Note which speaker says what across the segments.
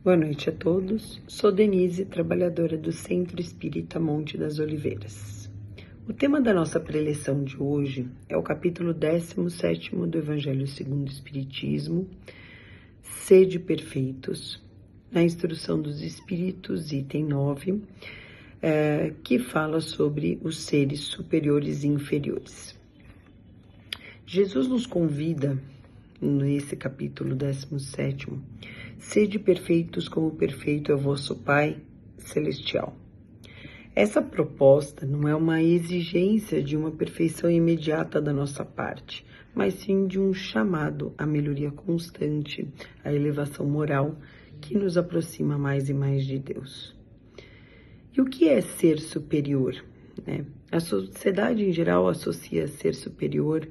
Speaker 1: Boa noite a todos. Sou Denise, trabalhadora do Centro Espírita Monte das Oliveiras. O tema da nossa preleção de hoje é o capítulo 17º do Evangelho segundo o Espiritismo, Sede Perfeitos, na Instrução dos Espíritos, item 9, que fala sobre os seres superiores e inferiores. Jesus nos convida, nesse capítulo 17º, sede perfeitos como perfeito é o vosso Pai Celestial. Essa proposta não é uma exigência de uma perfeição imediata da nossa parte, mas sim de um chamado à melhoria constante, à elevação moral que nos aproxima mais e mais de Deus. E o que é ser superior? A sociedade em geral associa ser superior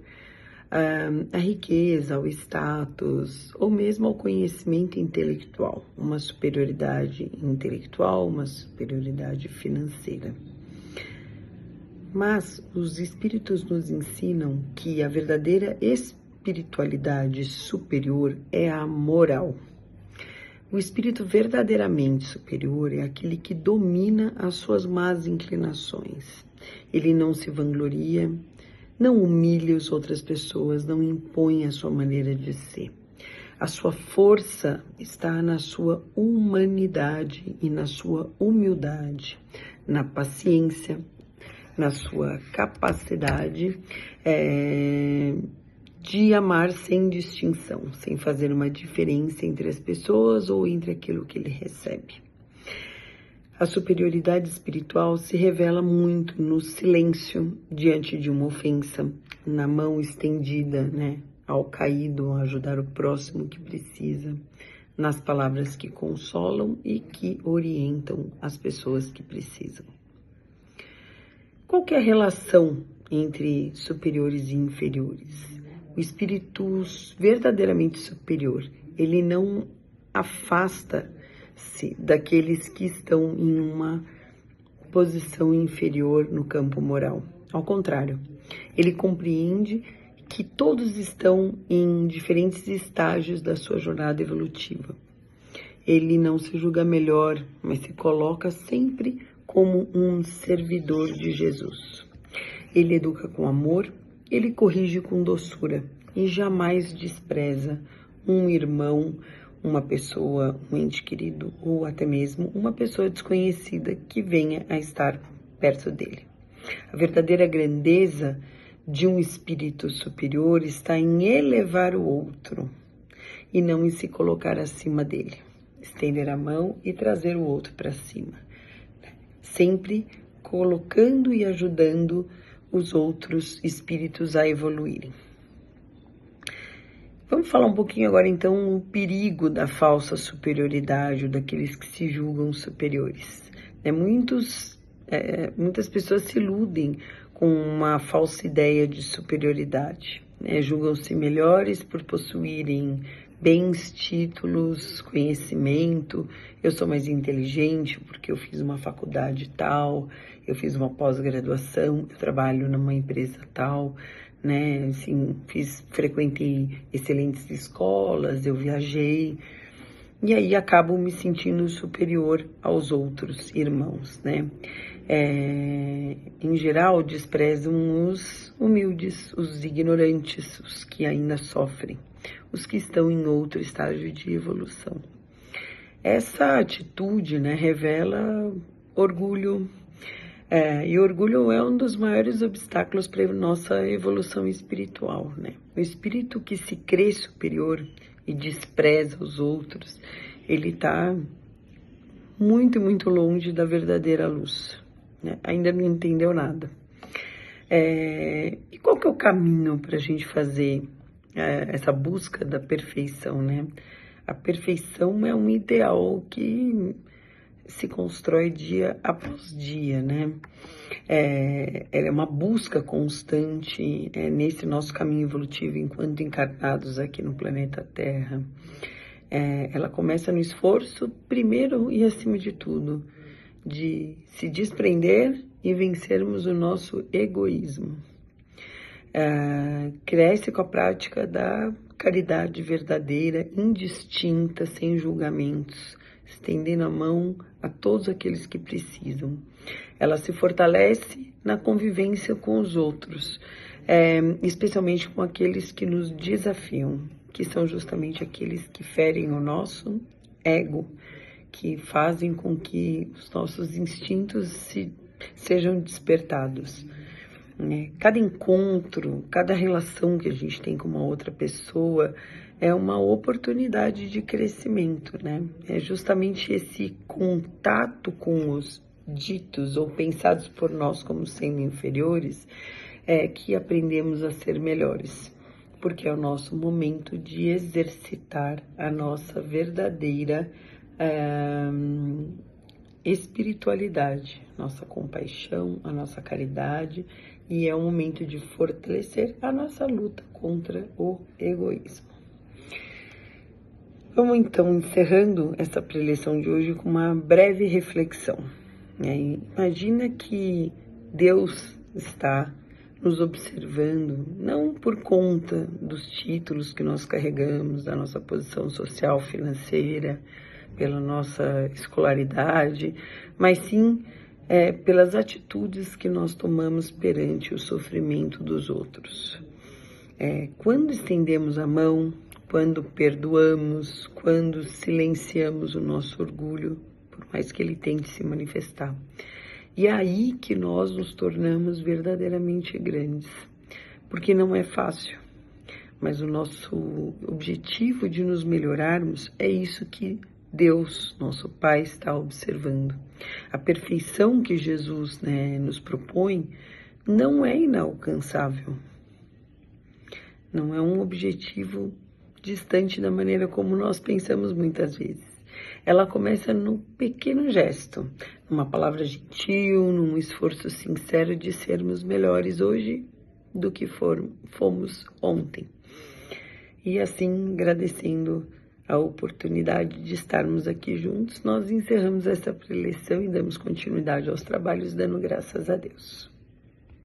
Speaker 1: a riqueza, ao status, ou mesmo ao conhecimento intelectual, uma superioridade intelectual, uma superioridade financeira. Mas os espíritos nos ensinam que a verdadeira espiritualidade superior é a moral. O espírito verdadeiramente superior é aquele que domina as suas más inclinações. Ele não se vangloria, não humilha as outras pessoas, não impõe a sua maneira de ser. A sua força está na sua humanidade e na sua humildade, na paciência, na sua capacidade de amar sem distinção, sem fazer uma diferença entre as pessoas ou entre aquilo que ele recebe. A superioridade espiritual se revela muito no silêncio diante de uma ofensa, na mão estendida, ao caído, a ajudar o próximo que precisa, nas palavras que consolam e que orientam as pessoas que precisam. Qual que é a relação entre superiores e inferiores? O espírito verdadeiramente superior, ele não afasta-se daqueles que estão em uma posição inferior no campo moral. Ao contrário, ele compreende que todos estão em diferentes estágios da sua jornada evolutiva. Ele não se julga melhor, mas se coloca sempre como um servidor de Jesus. Ele educa com amor, ele corrige com doçura e jamais despreza um irmão, uma pessoa, um ente querido ou até mesmo uma pessoa desconhecida que venha a estar perto dele. A verdadeira grandeza de um espírito superior está em elevar o outro e não em se colocar acima dele, estender a mão e trazer o outro para cima, sempre colocando e ajudando os outros espíritos a evoluírem. Vamos falar um pouquinho agora, então, o perigo da falsa superioridade, ou daqueles que se julgam superiores. Muitas pessoas se iludem com uma falsa ideia de superioridade. Julgam-se melhores por possuírem bens, títulos, conhecimento. Eu sou mais inteligente porque eu fiz uma faculdade tal, eu fiz uma pós-graduação, eu trabalho numa empresa tal, assim, frequentei excelentes escolas, eu viajei, e aí acabo me sentindo superior aos outros irmãos, Em geral, desprezam os humildes, os ignorantes, os que ainda sofrem, os que estão em outro estágio de evolução. Essa atitude, revela orgulho, e orgulho é um dos maiores obstáculos para a nossa evolução espiritual, O espírito que se crê superior e despreza os outros, ele está muito, muito longe da verdadeira luz, Ainda não entendeu nada. E qual que é o caminho para a gente fazer essa busca da perfeição, A perfeição é um ideal que se constrói dia após dia, Ela é uma busca constante nesse nosso caminho evolutivo enquanto encarnados aqui no planeta Terra. Ela começa no esforço, primeiro e acima de tudo, de se desprender e vencermos o nosso egoísmo. Cresce com a prática da caridade verdadeira, indistinta, sem julgamentos, estendendo a mão a todos aqueles que precisam. Ela se fortalece na convivência com os outros, especialmente com aqueles que nos desafiam, que são justamente aqueles que ferem o nosso ego, que fazem com que os nossos instintos sejam despertados. Cada encontro, cada relação que a gente tem com uma outra pessoa é uma oportunidade de crescimento, né? É justamente esse contato com os ditos ou pensados por nós como sendo inferiores que aprendemos a ser melhores, porque é o nosso momento de exercitar a nossa verdadeira espiritualidade, nossa compaixão, a nossa caridade, e é o momento de fortalecer a nossa luta contra o egoísmo. Vamos então encerrando essa preleção de hoje com uma breve reflexão. Imagina que Deus está nos observando, não por conta dos títulos que nós carregamos, da nossa posição social, financeira, pela nossa escolaridade, mas sim pelas atitudes que nós tomamos perante o sofrimento dos outros. Quando estendemos a mão, quando perdoamos, quando silenciamos o nosso orgulho, por mais que ele tente se manifestar. E é aí que nós nos tornamos verdadeiramente grandes, porque não é fácil, mas o nosso objetivo de nos melhorarmos é isso que Deus, nosso Pai, está observando. A perfeição que Jesus nos propõe não é inalcançável, não é um objetivo distante da maneira como nós pensamos muitas vezes. Ela começa no pequeno gesto, numa palavra gentil, num esforço sincero de sermos melhores hoje do que fomos ontem. E assim, agradecendo a oportunidade de estarmos aqui juntos, nós encerramos essa preleção e damos continuidade aos trabalhos, dando graças a Deus.